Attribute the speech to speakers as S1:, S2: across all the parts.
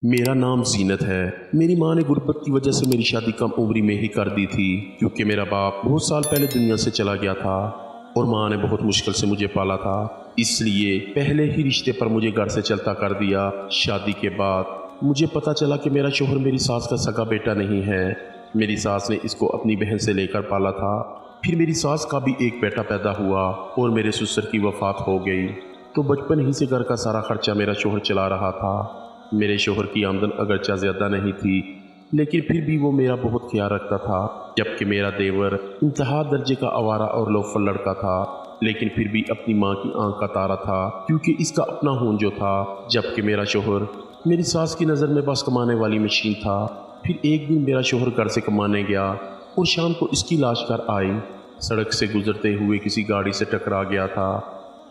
S1: मेरा नाम ज़ीनत है। मेरी माँ ने गुर्बत की वजह से मेरी शादी कम उम्री में ही कर दी थी, क्योंकि मेरा बाप बहुत साल पहले दुनिया से चला गया था और माँ ने बहुत मुश्किल से मुझे पाला था। इसलिए पहले ही रिश्ते पर मुझे घर से चलता कर दिया। शादी के बाद मुझे पता चला कि मेरा शोहर मेरी सास का सगा बेटा नहीं है। मेरी सास ने इसको अपनी बहन से लेकर पाला था। फिर मेरी सास का भी एक बेटा पैदा हुआ और मेरे ससुर की वफ़ात हो गई, तो बचपन ही से घर का सारा खर्चा मेरा शोहर चला रहा था। मेरे शोहर की आमदन अगरचा ज़्यादा नहीं थी, लेकिन फिर भी वो मेरा बहुत ख्याल रखता था। जबकि मेरा देवर इंतहा दर्जे का आवारा और लोफर लड़का था, लेकिन फिर भी अपनी माँ की आंख का तारा था, क्योंकि इसका अपना खून जो था। जबकि मेरा शोहर मेरी सास की नज़र में बस कमाने वाली मशीन था। फिर एक दिन मेरा शोहर घर से कमाने गया और शाम को इसकी लाश घर आई। सड़क से गुजरते हुए किसी गाड़ी से टकरा गया था।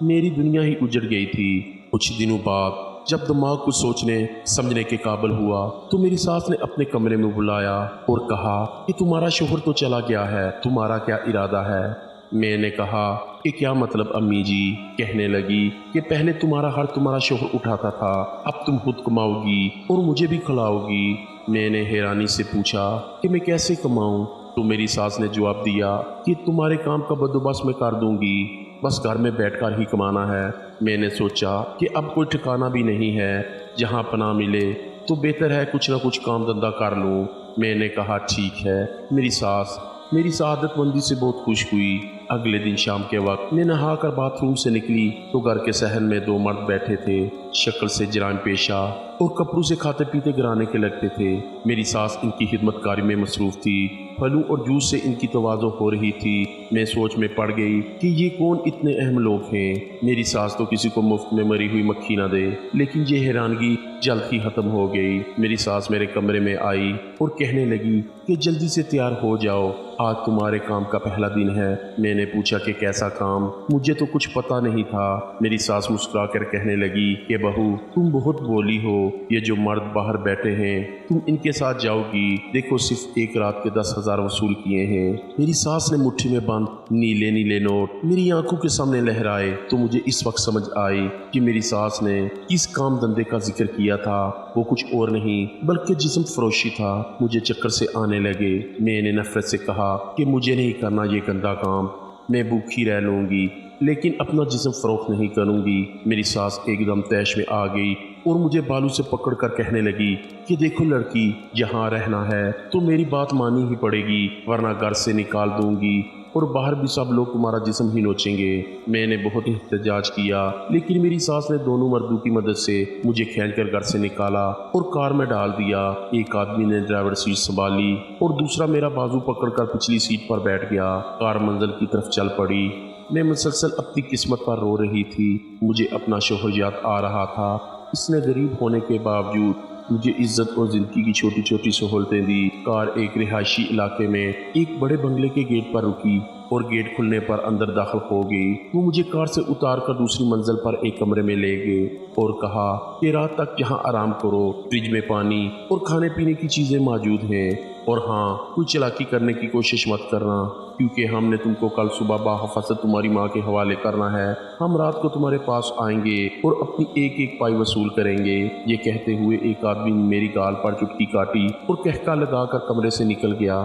S1: मेरी दुनिया ही उजड़ गई थी। कुछ दिनों बाद जब दिमाग कुछ सोचने समझने के काबिल हुआ, तो मेरी सास ने अपने कमरे में बुलाया और कहा कि तुम्हारा शोहर तो चला गया है, तुम्हारा क्या इरादा है। मैंने कहा कि क्या मतलब अम्मी जी। कहने लगी कि पहले तुम्हारा हर तुम्हारा शोहर उठाता था, अब तुम खुद कमाओगी और मुझे भी खिलाओगी। मैंने हैरानी से पूछा कि मैं कैसे कमाऊं, तो मेरी सास ने जवाब दिया कि तुम्हारे काम का बंदोबस्त मैं कर दूंगी, बस घर में बैठकर ही कमाना है। मैंने सोचा कि अब कोई ठिकाना भी नहीं है जहां पनाह मिले, तो बेहतर है कुछ ना कुछ काम धंधा कर लूं। मैंने कहा ठीक है। मेरी सास मेरी सआदतमंदी से बहुत खुश हुई। अगले दिन शाम के वक्त मैं नहाकर बाथरूम से निकली तो घर के सहन में दो मर्द बैठे थे, शक्ल से जराम पेशा और कपड़ों से खाते पीते गिराने के लगते थे। मेरी सास इनकी खिदमतकारी में मसरूफ़ थी। फलों और जूस से इनकी तवाज़ो हो रही थी। मैं सोच में पड़ गई कि ये कौन इतने अहम लोग हैं। मेरी सास तो किसी को मुफ्त में मरी हुई मक्खी ना दे। लेकिन ये हैरानगी जल्द ही ख़त्म हो गई। मेरी सास मेरे कमरे में आई और कहने लगी कि जल्दी से तैयार हो जाओ, आज तुम्हारे काम का पहला दिन है। मैंने पूछा कि कैसा काम, मुझे तो कुछ पता नहीं था। मेरी सास मुस्कुरा कर कहने लगी कि बहू तुम बहुत बोली हो, ये जो मर्द बाहर बैठे हैं तुम इनके साथ जाओगी, देखो सिर्फ एक रात के 10,000 वसूल किए हैं। मेरी सास ने मुट्ठी में बंद नीले नीले नोट मेरी आंखों के सामने लहराए, तो मुझे इस वक्त समझ आई कि मेरी सास ने किस काम धंधे का जिक्र किया था। वो कुछ और नहीं बल्कि जिस्म फरोशी था। मुझे चक्कर से आने लगे। मैंने नफरत से कहा कि मुझे नहीं करना ये गंदा काम, मैं भूखी रह लूँगी लेकिन अपना जिस्म फरोख्त नहीं करूँगी। मेरी सास एकदम तैश में आ गई और मुझे बालू से पकड़कर कहने लगी कि देखो लड़की, यहाँ रहना है तो मेरी बात माननी ही पड़ेगी, वरना घर से निकाल दूँगी और बाहर भी सब लोग तुम्हारा जिस्म ही नोचेंगे। मैंने बहुत एहतजाज किया, लेकिन मेरी सास ने दोनों मर्दों की मदद से मुझे खींचकर घर से निकाला और कार में डाल दिया। एक आदमी ने ड्राइवर सीट संभाली और दूसरा मेरा बाजू पकड़कर पिछली सीट पर बैठ गया। कार मंजिल की तरफ चल पड़ी। मैं मुसलसल अपनी किस्मत पर रो रही थी। मुझे अपना शोहर याद आ रहा था। इसने गरीब होने के बावजूद मुझे इज्जत और ज़िंदगी की छोटी छोटी सहूलतें दी। कार एक रिहायशी इलाके में एक बड़े बंगले के गेट पर रुकी और गेट खुलने पर अंदर दाखिल हो गई। वो मुझे कार से उतार कर दूसरी मंजिल पर एक कमरे में ले गए और कहा कि रात तक यहाँ आराम करो, फ्रिज में पानी और खाने पीने की चीज़ें मौजूद हैं, और हाँ कोई चालाकी करने की कोशिश मत करना, क्योंकि हमने तुमको कल सुबह बाहफाजत तुम्हारी माँ के हवाले करना है। हम रात को तुम्हारे पास आएंगे और अपनी एक एक पाई वसूल करेंगे। ये कहते हुए एक आदमी ने मेरी गाल पर चुटकी काटी और कहका लगाकर कमरे से निकल गया।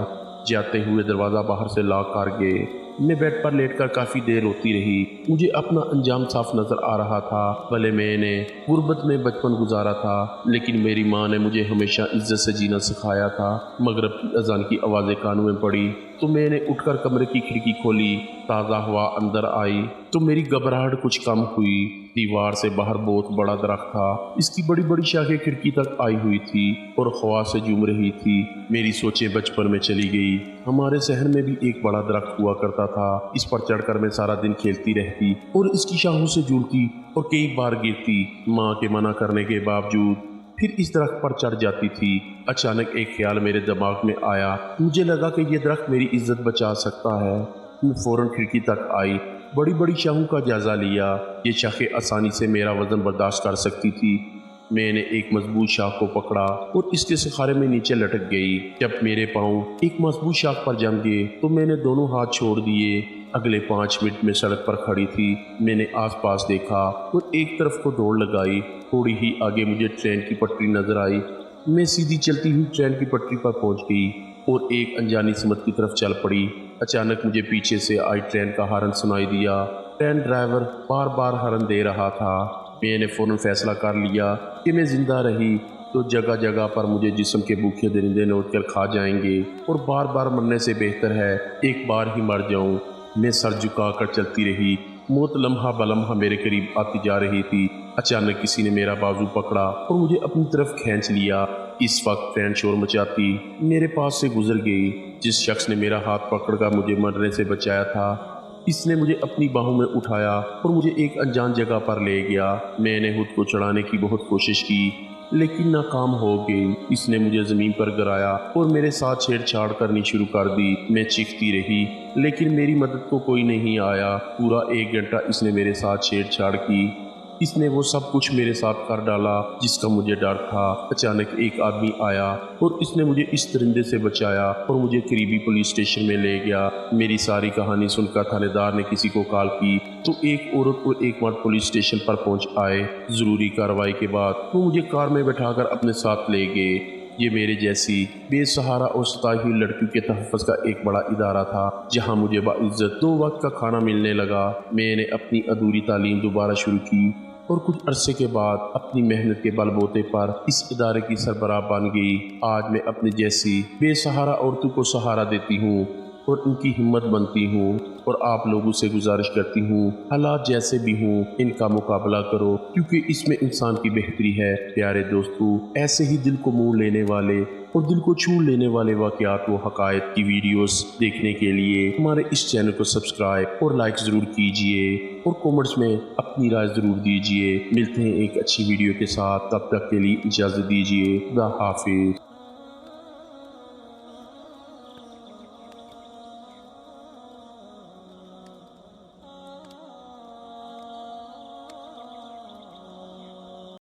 S1: जाते हुए दरवाज़ा बाहर से लॉक कर गए। मैं बेड पर लेटकर काफ़ी देर रोती रही। मुझे अपना अंजाम साफ नज़र आ रहा था। भले मैंने गुर्बत में बचपन गुजारा था, लेकिन मेरी माँ ने मुझे हमेशा इज्जत से जीना सिखाया था। मगरिब की अजान की आवाज़ें कानों में पड़ी तो मैंने उठकर कमरे की खिड़की खोली। ताज़ा हवा अंदर आई तो मेरी घबराहट कुछ कम हुई। दीवार से बाहर बहुत बड़ा दरख्त था। इसकी बड़ी बड़ी शाखें खिड़की तक आई हुई थी और हवा से झूम रही थी। मेरी सोचें बचपन में चली गई। हमारे शहर में भी एक बड़ा दरख्त हुआ करता था। इस पर चढ़कर मैं सारा दिन खेलती रहती और इसकी शाखों से झूलती और कई बार गिरती। माँ के मना करने के बावजूद फिर इस दरख्त पर चढ़ जाती थी। अचानक एक ख्याल मेरे दिमाग में आया। मुझे लगा कि यह दरख्त मेरी इज्जत बचा सकता है। मैं फौरन खिड़की तक आई, बड़ी बड़ी शाखों का जायजा लिया। ये शाखें आसानी से मेरा वजन बर्दाश्त कर सकती थी। मैंने एक मजबूत शाख को पकड़ा और इसके सहारे में नीचे लटक गई। जब मेरे पाँव एक मजबूत शाख पर जम गए तो मैंने दोनों हाथ छोड़ दिए اگلے 5 منٹ میں سڑک پر کھڑی تھی۔ میں نے آس پاس دیکھا اور ایک طرف کو دوڑ لگائی۔ تھوڑی ہی آگے مجھے ٹرین کی پٹری نظر آئی۔ میں سیدھی چلتی ہوئی ٹرین کی پٹری پر پہنچ گئی اور ایک انجانی سمت کی طرف چل پڑی۔ اچانک مجھے پیچھے سے آئی ٹرین کا ہارن سنائی دیا۔ ٹرین ڈرائیور بار بار ہارن دے رہا تھا۔ میں نے فوراً فیصلہ کر لیا کہ میں زندہ رہی تو جگہ جگہ پر مجھے جسم کے بھوکے درندے نوٹ کر کھا جائیں گے، اور بار بار مرنے سے بہتر ہے ایک بار ہی مر جاؤں۔ میں سر جھکا کر چلتی رہی۔ موت لمحہ بلمحہ میرے قریب آتی جا رہی تھی۔ اچانک کسی نے میرا بازو پکڑا اور مجھے اپنی طرف کھینچ لیا۔ اس وقت ٹرین شور مچاتی میرے پاس سے گزر گئی۔ جس شخص نے میرا ہاتھ پکڑ کر مجھے مرنے سے بچایا تھا، اس نے مجھے اپنی باہوں میں اٹھایا اور مجھے ایک انجان جگہ پر لے گیا۔ میں نے خود کو چڑھانے کی بہت کوشش کی لیکن ناکام ہو گئی۔ اس نے مجھے زمین پر گرایا اور میرے ساتھ چھیڑ چھاڑ کرنی شروع کر دی۔ میں چیختی رہی لیکن میری مدد کو کوئی نہیں آیا۔ پورا 1 گھنٹہ اس نے میرے ساتھ چھیڑ چھاڑ کی۔ اس نے وہ سب کچھ میرے ساتھ کر ڈالا جس کا مجھے ڈر تھا۔ اچانک ایک آدمی آیا اور اس نے مجھے اس درندے سے بچایا اور مجھے قریبی پولیس اسٹیشن میں لے گیا۔ میری ساری کہانی سن کر تھانے دار نے کسی کو کال کی تو ایک عورت اور ایک مرد پولیس اسٹیشن پر پہنچ آئے۔ ضروری کارروائی کے بعد وہ مجھے کار میں بٹھا کر اپنے ساتھ لے گئے۔ یہ میرے جیسی بے سہارا اور ستائی ہوئی لڑکیوں کے تحفظ کا ایک بڑا ادارہ تھا جہاں مجھے باعزت 2 وقت کا کھانا ملنے لگا۔ میں نے اپنی ادھوری تعلیم دوبارہ شروع کی اور کچھ عرصے کے بعد اپنی محنت کے بل بوتے پر اس ادارے کی سربراہ بن گئی۔ آج میں اپنی جیسی بے سہارا عورتوں کو سہارا دیتی ہوں اور ان کی ہمت بنتی ہوں، اور آپ لوگوں سے گزارش کرتی ہوں حالات جیسے بھی ہوں ان کا مقابلہ کرو کیونکہ اس میں انسان کی بہتری ہے۔ پیارے دوستو، ایسے ہی دل کو موہ لینے والے اور دل کو چھو لینے والے واقعات و حقائق کی ویڈیوز دیکھنے کے لیے ہمارے اس چینل کو سبسکرائب اور لائک ضرور کیجئے اور کومنٹس میں اپنی رائے ضرور دیجئے۔ ملتے ہیں ایک اچھی ویڈیو کے ساتھ، تب تک کے لیے اجازت دیجئے۔ خدا حافظ۔